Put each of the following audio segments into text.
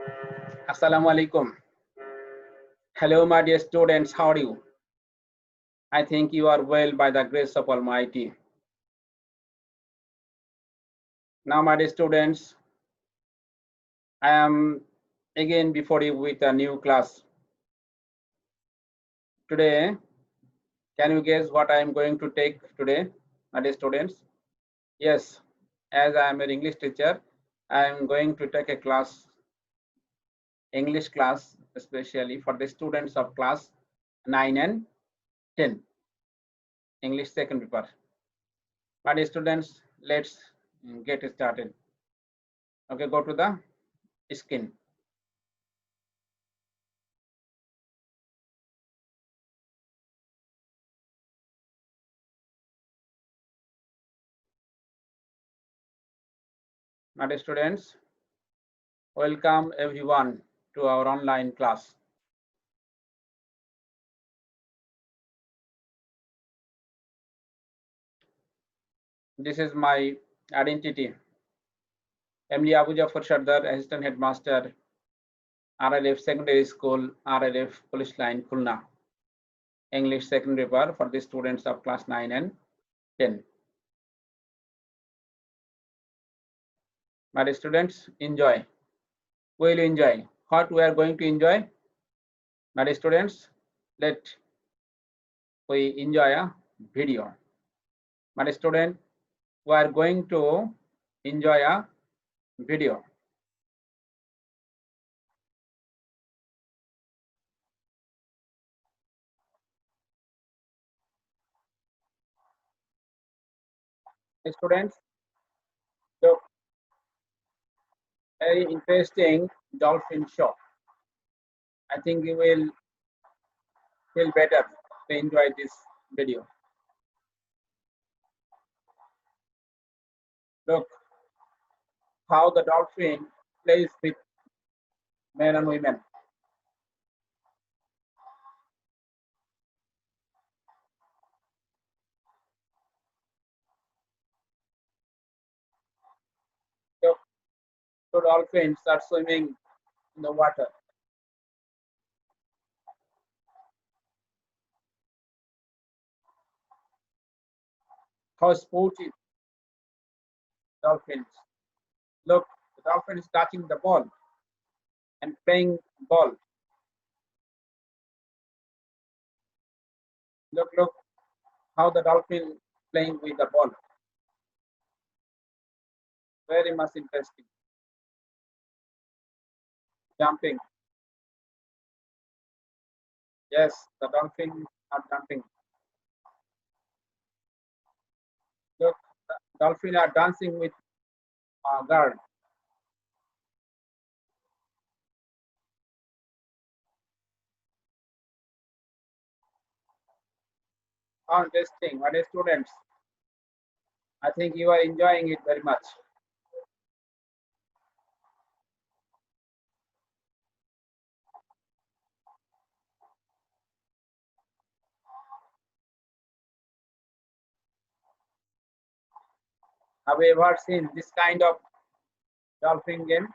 Assalamu alaikum. Hello, my dear students. How are you? I think you are well by the grace of Almighty. Now, my dear students, I am again before you with a new class. Today, can you guess what I am going to take today, my dear students? Yes, as I am an English teacher, I am going to take a class, English class, especially for the students of class 9 and 10, English second paper. My dear students, let's get started. Okay, go to the skin. My dear students, welcome everyone to our online class. This is my identity. Emily Abu Jafar Sardar, Assistant Headmaster, RLF Secondary School, RLF Police Line, Khulna. English secondary paper for the students of class 9 and 10. My dear students, enjoy. Will enjoy. What we are going to enjoy? My dear students, let we enjoy a video. My dear student, we are going to enjoy a video. Students, look, very interesting dolphin show. I think you will feel better to enjoy this video. Look how the dolphin plays with men and women. Look, two dolphins are swimming in the water. How sporty dolphins. Look, the dolphin is touching the ball and playing ball. Look how the dolphin playing with the ball. Very much interesting. Jumping. Yes, the dolphins are jumping. Look, the dolphins are dancing with a girl. How interesting. What is students? I think you are enjoying it very much. Have you ever seen this kind of dolphin game?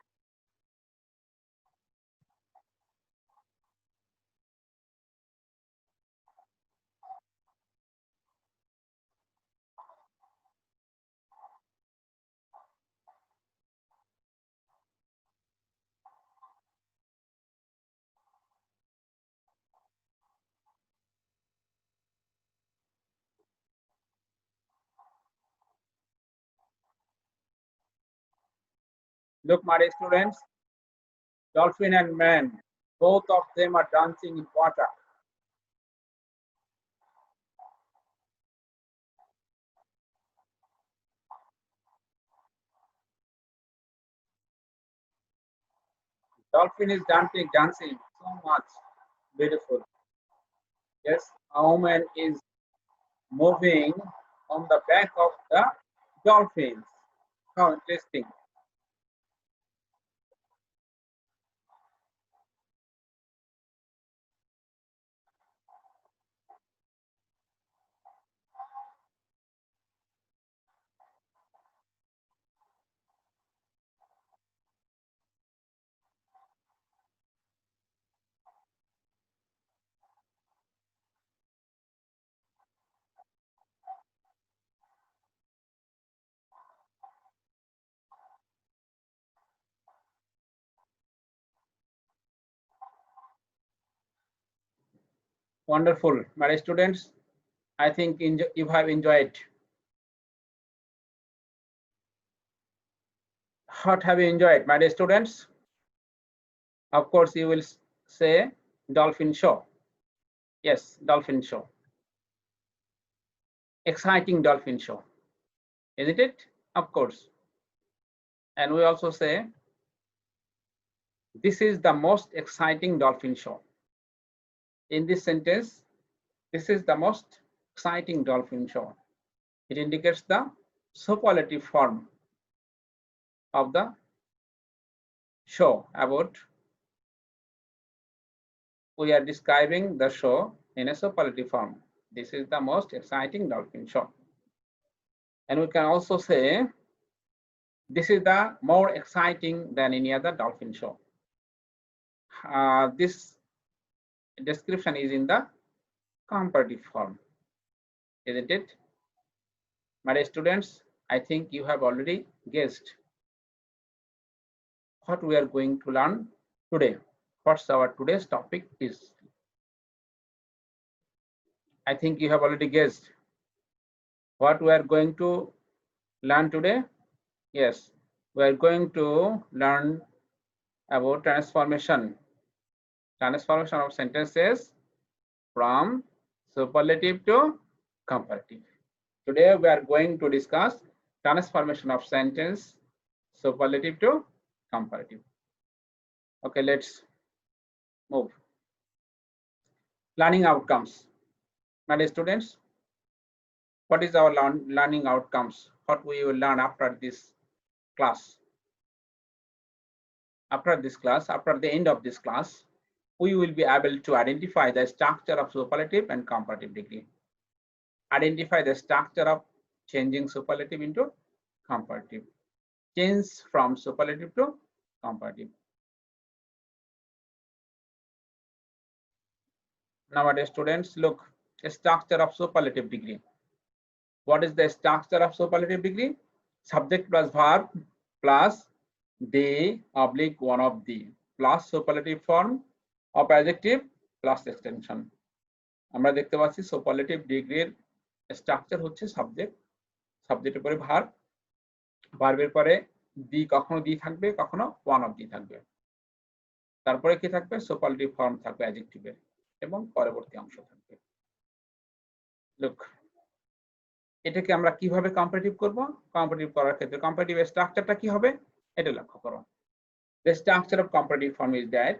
Look, my dear students, dolphin and man, both of them are dancing in water. Dolphin is dancing so much beautiful. Yes, a woman is moving on the back of the dolphins. How interesting. Wonderful. My students, I think you have enjoyed. What have you enjoyed, my dear students? Of course, you will say dolphin show. Yes, dolphin show. Exciting dolphin show, isn't it? Of course. And we also say this is the most exciting dolphin show. In this sentence, this is the most exciting dolphin show. It indicates the superlative form of the show about. We are describing the show in a superlative form. This is the most exciting dolphin show. And we can also say this is the more exciting than any other dolphin show. This description is in the comparative form, isn't it? My dear students, I think you have already guessed what we are going to learn today. What's our today's topic is. I think you have already guessed what we are going to learn today. Yes, we are going to learn about transformation of sentences from superlative to comparative. Today we are going to discuss transformation of sentence superlative to comparative. Okay, let's move. Learning outcomes. My dear students, what is our learning outcomes? What we will learn after this class? After the end of this class, we will be able to identify the structure of superlative and comparative degree. Identify the structure of changing superlative into comparative. Change from superlative to comparative. Nowadays, students, look, a structure of superlative degree. What is the structure of superlative degree? Subject plus verb plus the oblique one of the plus superlative form of adjective plus extension. আমরা দেখতে পাচ্ছি superlative ডিগ্রির structure হচ্ছে subject, সাবজেক্টের পরে verb, ভার্বের পরে দি, কখনো দি থাকবে, কখনো ওয়ান অফ দি থাকবে, তারপরে কি থাকবে? সুপারলেটিভ ফর্ম থাকবে অ্যাডজেক্টিভের এবং পরবর্তী অংশ থাকবে। লুক, এটাকে আমরা কিভাবে কম্পারেটিভ করব? কম্পারেটিভ করার ক্ষেত্রে কম্পারেটিভ স্ট্রাকচারটা কি হবে এটা লক্ষ্য করো। The structure of comparative form is that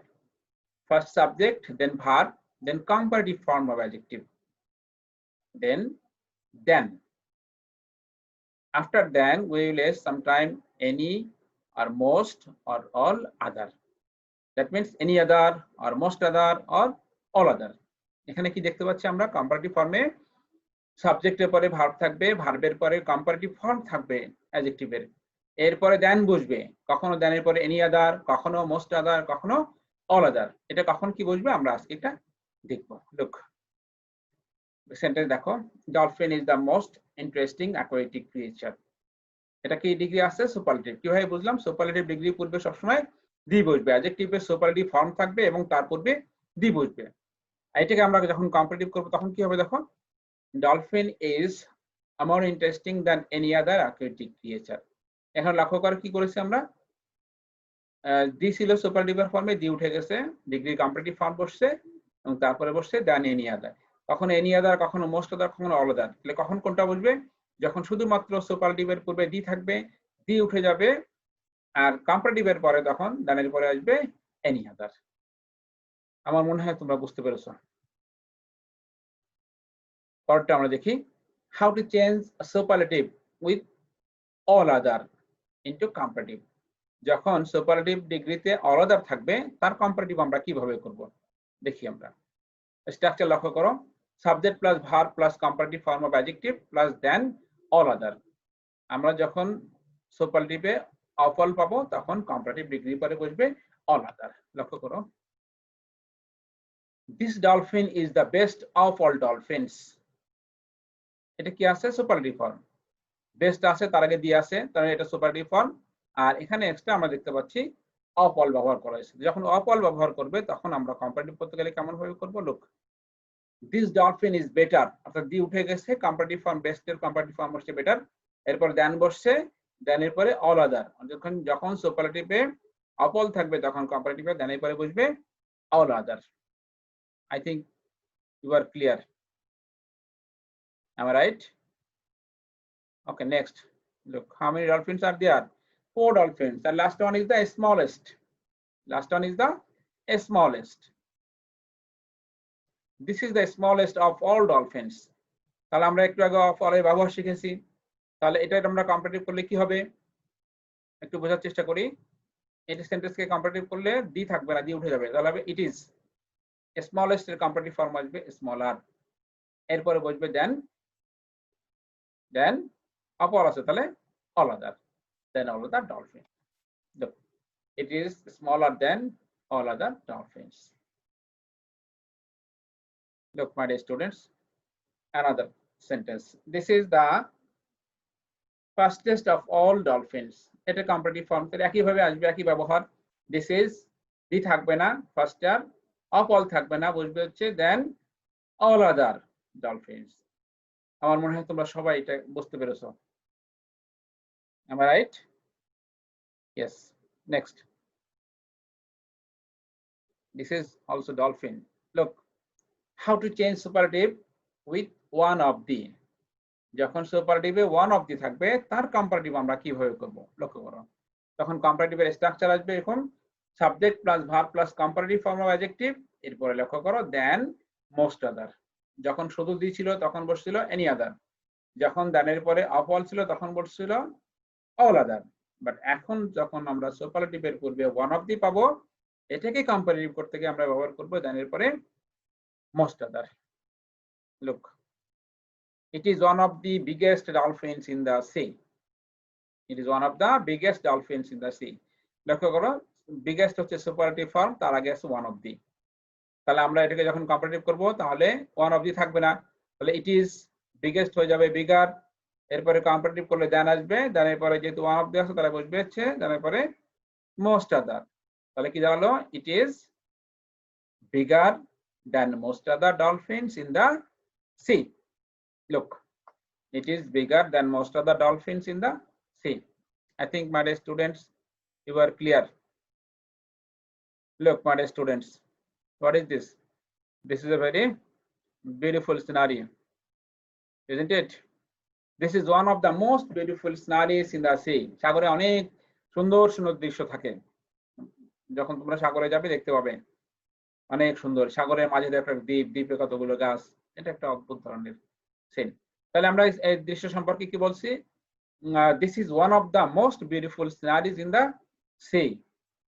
first subject, then verb, then comparative form of adjective, then after then we will use sometime any or most or all other. That means any other or most other or all other. এখানে কি দেখতে পাচ্ছি আমরা? Comparative ফর্মে সাবজেক্টের পরে verb থাকবে, ভার্বের পরে কম্পারেটিভ ফর্ম থাকবে অ্যাডজেক্টিভের, এরপরে দেন বসবে, কখনো দেনের পরে এনি আদার, কখনো মোস্ট আদার, কখনো অল আদার। এটা কখন কি বসবে আমরা আজকে এটা দেখবো। লুক, সেন্টেন্স দেখো, dolphin is the most interesting aquatic creature. এটা কি ডিগ্রি আছে? সুপারলেটিভ। কিভাবে বুঝলাম? সুপারলেটিভ ডিগ্রি পূর্বে সবসময় দি বসবে, অ্যাডজেক্টিভের সুপারলেটিভ ফর্ম থাকবে এবং তার পূর্বে দি বসবে। এটাকে আমরা যখন কম্পারেটিভ করব তখন কি হবে দেখো, dolphin is more interesting than any other aquatic creature. এখন লক্ষ্য করে কি করেছি আমরা? দি ছিল সুপারলেটিভ ফর্মে, দি উঠে গেছে, ডিগ্রি কম্পারেটিভ ফর্ম বসছে এবং তারপরে বসছে দেন এনি আদার। কখনো এনি আদার, কখনো মোস্ট আদার, কখনো অল আদার। তাহলে কখন কোনটা বসবে? যখন শুধুমাত্র সুপারলেটিভের পূর্বে দি থাকবে, দি উঠে যাবে, আর কম্পারেটিভের পরে তখন দেনের পরে আসবে এনি আদার। আমার মনে হয় তোমরা বুঝতে পেরেছো। পরেরটা আমরা দেখি, how to change a superlative with all other into comparative. যখন সুপারলেটিভ ডিগ্রিতে অল আদার থাকবে তার কম্পারেটিভ আমরা কিভাবে করব দেখি আমরা। স্ট্রাকচার লক্ষ্য করো, subject plus verb plus comparative form of adjective plus than all other. আমরা যখন সুপারলেটিভে অফ অল পাবো তখন কম্পারেটিভ ডিগ্রি পরে বসবে অল আদার। লক্ষ্য করো, this dolphin is the best of all dolphins. এটা কি আছে? Superlative form. বেস্ট আছে, তার আগে দিয়ে আছে, তাহলে এটা সুপারলেটিভ ফর্ম। আর এখানে এক্সট্রা আমরা দেখতে পাচ্ছি অফ অল ব্যবহার করা হয়েছে। যখন অফ অল ব্যবহার করবে তখন আমরা কম্পারেটিভ করতে গেলে কেমন ভাবে করব? Look, this dolphin is better, অর্থাৎ দি উঠে গেছে, কম্পারেটিভ ফর্ম বেস্টের কম্পারেটিভ ফর্ম হচ্ছে বেটার, এরপর দেন বসছে, দেন এর পরে অল আদার, যখন সুপারলেটিভে অপল থাকবে তখন কম্পারেটিভে দেন এর পরে বসবে all other. I think you are clear. Am I right? Okay, next. Look, how many dolphins are there? 4 dolphins. The last one is the smallest. Last one is the smallest. This is the smallest of all dolphins. তাহলে আমরা একটু আগে of অলের ব্যবহার শিখেছি, তাহলে এটা আমরা comparative করলে কি হবে একটু বোঝার চেষ্টা করি। এটি সেন্টেন্সকে কম্পারেটিভ করলে দি থাকবে না, দি উঠে যাবে, তাহলে হবে ইট ইজ স্মলেস্ট এর কম্পারেটিভ ফর্ম আসবে স্মলার, এরপরে বসবে দেন অপর আছে তাহলে all other, than all other dolphin. Look, it is smaller than all other dolphins. Look, my dear students, another sentence. This is the fastest of all dolphins. এটা comparative form, তাহলে একই ভাবে আসবে, একই ব্যবহার। দিস ইজ, দি থাকবে না, ফাস্টার, of all থাকবে না, বসবে হচ্ছে দেন অল আদার ডলফিনস। আমার মনে হয় তোমরা সবাই এটা বুঝতে পেরেছো। Am I right? Yes. Next. This is also dolphin. Look, how to change superlative with one of the. যখন সুপারলেটিভে ওয়ান অফ দি থাকবে তার কম্পারেটিভ আমরা কিভাবে করব লক্ষ্য করো। তখন কম্পারেটিভের স্ট্রাকচার আসবে এরকম, subject plus verb plus comparative form of adjective, এরপরে লক্ষ্য করো দেন মোস্ট আদার। যখন শুধু দি ছিল তখন বসছিল এনি আদার, যখন দেনের পরে অফ অল ছিল তখন বসছিল অল আদার, বাট এখন যখন আমরা সুপারলেটিভের পূর্বে ওয়ান অফ দি পাবো, এটাকে কম্পারেটিভ করতে গিয়ে আমরা ব্যবহার করব দেনের পরে most other. Look, it is one of the biggest dolphins in the sea. It is one of the biggest dolphins in the sea. লক্ষ্য করো বিগেস্ট হচ্ছে সুপারলেটিভ ফর্ম, তার আগে আছে ওয়ান অফ দি। তাহলে আমরা এটাকে যখন কম্পারেটিভ করব তাহলে ওয়ান অফ দি থাকবে না, তাহলে ইট ইজ বিগেস্ট হয়ে যাবে বিগার, এরপরে কম্পারেটিভ করলে দেন আসবে, দেনের পরে যেহেতু ওয়ান অফ দি আছে তাহলে বসবে হচ্ছে দেনের পরে মোস্ট আদার। তাহলে কি দাঁড়ালো, it is bigger than most other dolphins in the C. Look, it is bigger than most of the dolphins in the sea. I think, my dear students, you are clear. Look, my dear students, what is this? This is a very beautiful scenario, isn't it? This is one of the most beautiful scenarios in the sea. সাগরে অনেক সুন্দর সুন্দর দৃশ্য থাকে, যখন তোমরা সাগরে যাবে দেখতে পাবে অনেক সুন্দর, সাগরের মাঝে একটা দ্বীপ, দ্বীপে কতগুলো গাছ, এটা একটা অদ্ভুত ধরনের সিন। তাহলে আমরা এই দৃশ্য সম্পর্কে কি বলছি, this is one of the most beautiful sceneries in the C.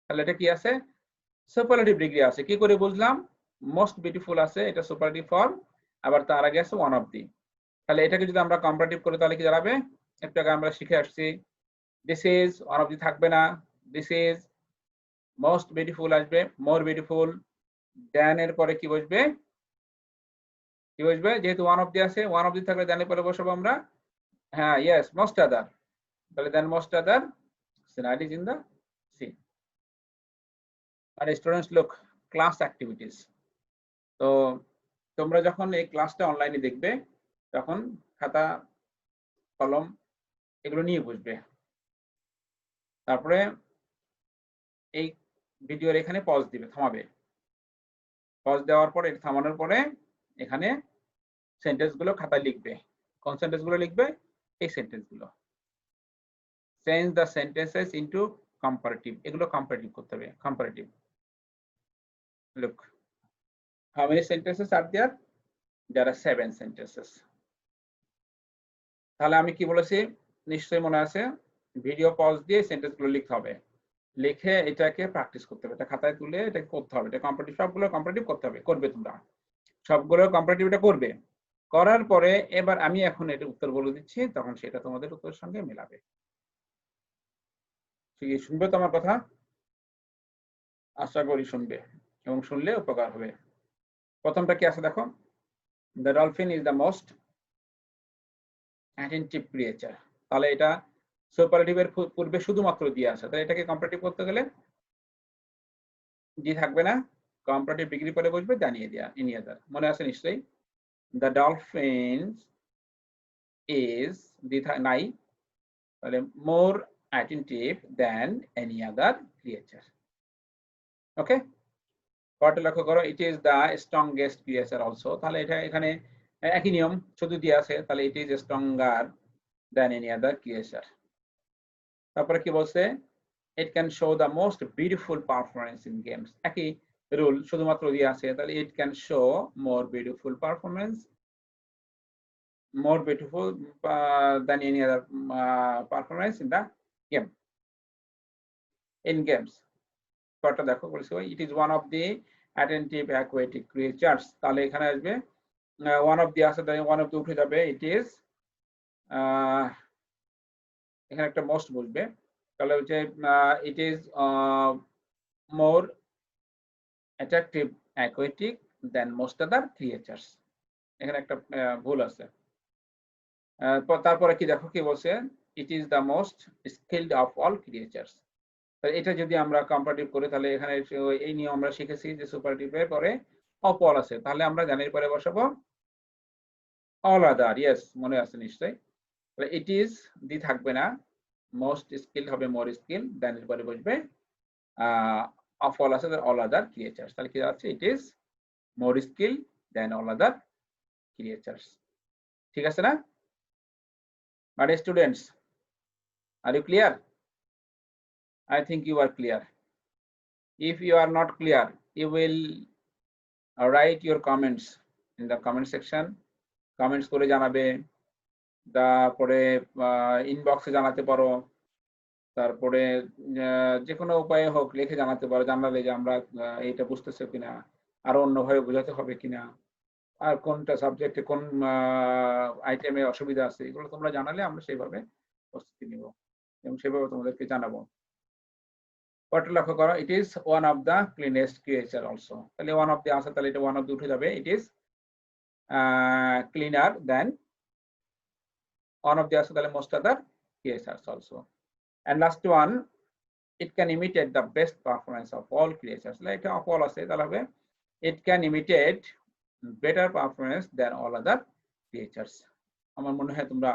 তাহলে এটা কি আছে, সুপারলেটিভ ডিগ্রি আছে, কি করে বুঝলাম, মোস্ট বিউটিফুল আছে, এটা সুপারলেটিভ ফর্ম, আবার তার আগে আছে ওয়ান অফ দি। তাহলে এটাকে যদি আমরা কম্পারেটিভ করি তাহলে কি দাঁড়াবে, একটু আগে আমরা শিখে আসছি, this is, one of the থাকবে না, দিস ইজ মোস্ট বিউটিফুল আসবে, মোর বিউটিফুল, দেন এর পরে কি বসবে, কি বসবে, যেহেতু ওয়ান অফ দি আছে, ওয়ান অফ দি থাকলে দেন এর পরে বসাবো আমরা, হ্যাঁ ইয়েস মোস্ট আদার, তাহলে then most other sceneries in the sea. আর স্টুডেন্টস, লুক, ক্লাস অ্যাক্টিভিটিস। তো তোমরা যখন এই ক্লাসটা অনলাইনে দেখবে তখন খাতা কলম এগুলো নিয়ে বসবে, তারপরে এই ভিডিওর এখানে পজ দিবে, থামাবে, পজ দেওয়ার পরে থামানোর পরে এখানে সেন্টেন্স গুলো খাতায় লিখবে। কোন সেন্টেন্স গুলো লিখবে, এই সেন্টেন্স গুলো, change the sentences into comparative, এগুলো কম্পারেটিভ করতে হবে, comparative. Look, how many sentences are there? There are 7 sentences. তাহলে আমি কি বলেছি নিশ্চয়ই মনে আছে, ভিডিও পজ দিয়ে সেন্টেন্স গুলো লিখতে হবে, লিখে এটাকে প্র্যাকটিস করতে হবে, এটা খাতায় তুলে এটাকে করতে হবে, এটা কম্পারেটিভ, সবগুলো কম্পারেটিভ করতে হবে, করবে তোমরা সবগুলো কম্পারেটিভ, এটা করবে। করার পরে এবার আমি এখন এটা উত্তর বলে দিচ্ছি, তখন সেটা তোমাদের উত্তরের সঙ্গে মেলাবে। ঠিক আছে, শুনবে তো আমার কথা? আশা করি শুনবে, এবং শুনলে উপকার হবে। প্রথমটা কি আছে দেখো, the dolphin is the most attentive creature. তাহলে এটা সুপারলেটিভের পূর্বে শুধুমাত্র দিয়ে আছে, তাহলে এটাকে কম্পারেটিভ করতে গেলে জি থাকবে না, কম্পারেটিভ ডিগ্রি পরে বসবে জানিয়ে দেয়া, এনি আদার, মনে আছে নিশ্চয়ই। the dolphins is নাই তাহলে more attentive than any other creature. ওকে, পরেরটা লক্ষ্য করো, it is the strongest creature also, তাহলে এটা এখানে একই নিয়ম শুধু দিয়ে আছে, তাহলে it is stronger than any other creature. তারপরে কি বলছে, it can show the most beautiful performance in games, একই রুল শুধুমাত্র দিয়ে আছে, তাহলে it can show more beautiful performance, more beautiful than any other performance in the game, in games. পরেরটা দেখো বলছে it is one of the attentive aquatic creatures, তাহলে এখানে আসবে one of the আছে, তাহলে one of the উঠে যাবে, it is এখানে একটা মোস্ট বসবে, তাহলে হচ্ছে it is more attractive aquatic than most other creatures, এখানে একটা ভুল আছে। তারপরে কি দেখো কি বলছে, it is the most skilled of all creatures, এটা যদি আমরা কম্পারেটিভ করি তাহলে এখানে এই নিয়ম আমরা শিখেছি যে সুপারটিভের পরে অফ অল আছে, তাহলে আমরা জানি পরে বসাবো অল আদার, ইয়েস মনে আছে নিশ্চয়ই, তাহলে ইট ইজ দি থাকবে না, মোস্ট স্কিল হবে মোর স্কিল, দেন এর পরে বসবে অফ অল আছে অল আদার ক্রিয়েচার্স, তাহলে কি আছে it is more skill than all other creatures. ঠিক আছে না? But students, are you clear? I think you are clear. If you are not clear, you will write your comments in the comment section. Comments করে জানাবে, তারপরে ইনবক্সে জানাতে পারো, তারপরে যে কোনো উপায়ে হোক লিখে জানাতে পারো, জানালে যে আমরা এইটা বুঝতেছি কিনা, আরো অন্যভাবে বোঝাতে হবে কিনা, আর কোনটা সাবজেক্টে কোন আইটেমে অসুবিধা আছে, এগুলো তোমরা জানালে আমরা সেইভাবে প্রস্তুতি নিব এবং সেভাবে তোমাদেরকে জানাবো। পরেরটা লক্ষ্য করো, it is one of the cleanest creature also, তাহলে one of the আছে, তাহলে এটা one of the উঠে যাবে, it is cleaner than one of the আছে, তাহলে most other creatures also. And last one, it can imitate the best performance of all creatures, like এটা of all আছে, তাহলে হবে it can imitate better performance than all other creatures. আমার মনে হয় তোমরা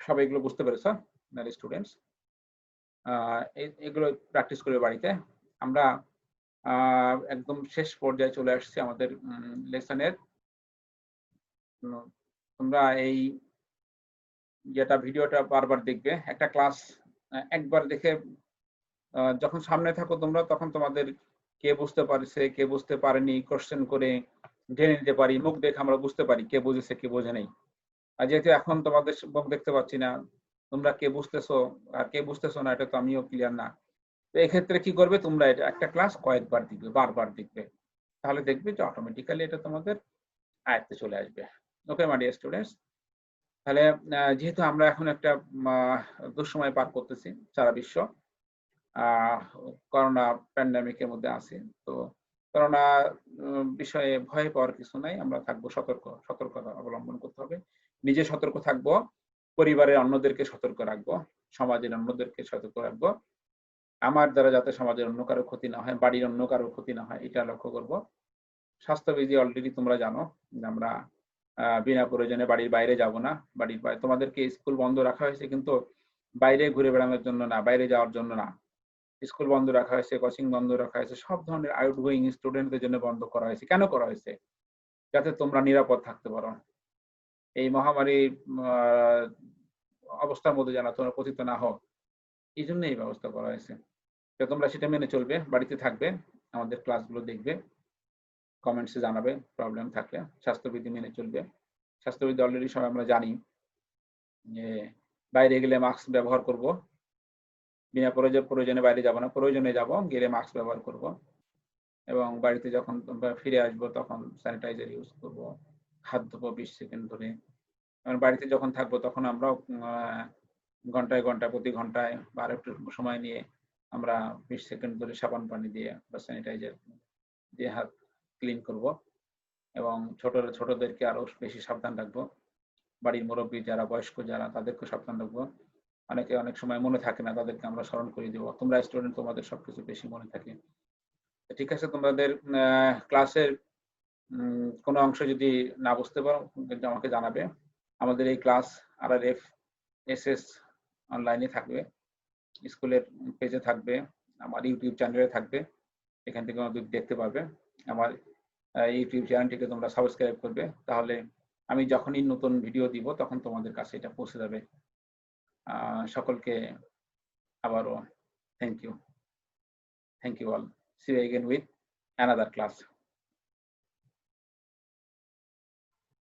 সবাই এগুলো বুঝতে পেরেছো না স্টুডেন্টস? এগুলো প্র্যাকটিস করে বাড়িতে। আমরা একদম শেষ পর্যায়ে চলে আসছি আমাদের লেসনের। তোমরা এই যেটা ভিডিওটা বারবার দেখবে, একটা ক্লাস একবার দেখে যখন সামনে থাকো তোমরা, তখন তোমাদের কে বুঝতে পারছে কে বুঝতে পারেনি কোশ্চেন করে জেনে নিতে পারি, মুখ দেখে আমরা বুঝতে পারি কে বুঝেছে কে বোঝে নেই। আর যেহেতু এখন তোমাদের মুখ দেখতে পাচ্ছি না, তোমরা কে বুঝতেছো আর কে বুঝতেছো না এটা তো আমিও ক্লিয়ার না, তো এক্ষেত্রে কি করবে, তোমরা এটা একটা ক্লাস কয়েকবার দেখবে, বারবার দেখবে, তাহলে দেখবে যে অটোমেটিক্যালি এটা তোমাদের আয়ত্তে চলে আসবে। ওকে মাই ডিয়ার স্টুডেন্টস, তাহলে যেহেতু আমরা এখন একটা দুঃসময় পার করতেছি, সারা বিশ্ব করোনা প্যান্ডামিকের মধ্যে আছি, তো করোনা বিষয়ে ভয় পাওয়ার কিছু নাই, আমরা থাকবো সতর্কতা অবলম্বন করতে হবে, নিজে সতর্ক থাকবো, পরিবারের অন্যদেরকে সতর্ক রাখবো, সমাজের অন্যদেরকে সতর্ক রাখবো, আমার দ্বারা যাতে সমাজের অন্য কারো ক্ষতি না হয়, বাড়ির অন্য কারো ক্ষতি না হয়, এটা লক্ষ্য করব। স্বাস্থ্যবিধি অলরেডি তোমরা জানো, আমরা বিনা প্রয়োজনে বাড়ির বাইরে যাব না, বাড়ির বাইরে তোমাদেরকে স্কুল বন্ধ রাখা হয়েছে কিন্তু বাইরে ঘুরে বেড়ানোর জন্য না, বাইরে যাওয়ার জন্য না, স্কুল বন্ধ রাখা হয়েছে, কোচিং বন্ধ রাখা হয়েছে, সব ধরনের আউটগোয়িং স্টুডেন্টদের জন্য বন্ধ করা হয়েছে। কেন করা হয়েছে? যাতে তোমরা নিরাপদ থাকতে পারো, এই মহামারী অবস্থার মধ্যে যেন তোমরা পতিত না হও, এই জন্য এই ব্যবস্থা করা হয়েছে। তো তোমরা সেটা মেনে চলবে, বাড়িতে থাকবে, আমাদের ক্লাসগুলো দেখবে, কমেন্টসে জানাবে প্রবলেম থাকলে, স্বাস্থ্যবিধি মেনে চলবে। স্বাস্থ্যবিধি অলরেডি সবাই আমরা জানি যে বাইরে গেলে মাস্ক ব্যবহার করব, বিনা প্রয়োজনে বাইরে যাব না, প্রয়োজনে যাব, গেলে মাস্ক ব্যবহার করব, এবং বাড়িতে যখন ফিরে আসবো তখন স্যানিটাইজার ইউজ করব, হাত ধোবো 20 সেকেন্ড ধরে, বাড়িতে যখন থাকবো তখন আমরা ঘন্টায় ঘন্টায় প্রতি ঘন্টায় বা একটু সময় নিয়ে আমরা 20 সেকেন্ড ধরে সাবান পানি দিয়ে বা স্যানিটাইজার দিয়ে হাত ক্লিন করব, এবং ছোটদেরকে আরো বেশি সাবধান রাখবো, বাড়ির মুরব্বী যারা বয়স্ক যারা তাদেরকে সাবধান রাখবো, অনেকে অনেক সময় মনে থাকে না, তাদেরকে আমরা স্মরণ করে দেবো। তোমরা স্টুডেন্ট, তোমাদের সবকিছু বেশি মনে থাকে। ঠিক আছে, তোমাদের ক্লাসের কোনো অংশ যদি না বুঝতে পারো কিন্তু আমাকে জানাবে। আমাদের এই ক্লাস RRF SS অনলাইনে থাকবে, স্কুলের পেজে থাকবে, আমার ইউটিউব চ্যানেলে থাকবে। এখান থেকে দেখতে পারবে। আমার ইউটিউব চ্যানেলটিকে তোমরা সাবস্ক্রাইব করবে, তাহলে আমি যখনই নতুন ভিডিও দিব তখন তোমাদের কাছে এটা পৌঁছে যাবে। সকলকে আবারও thank you all. See you again with another class.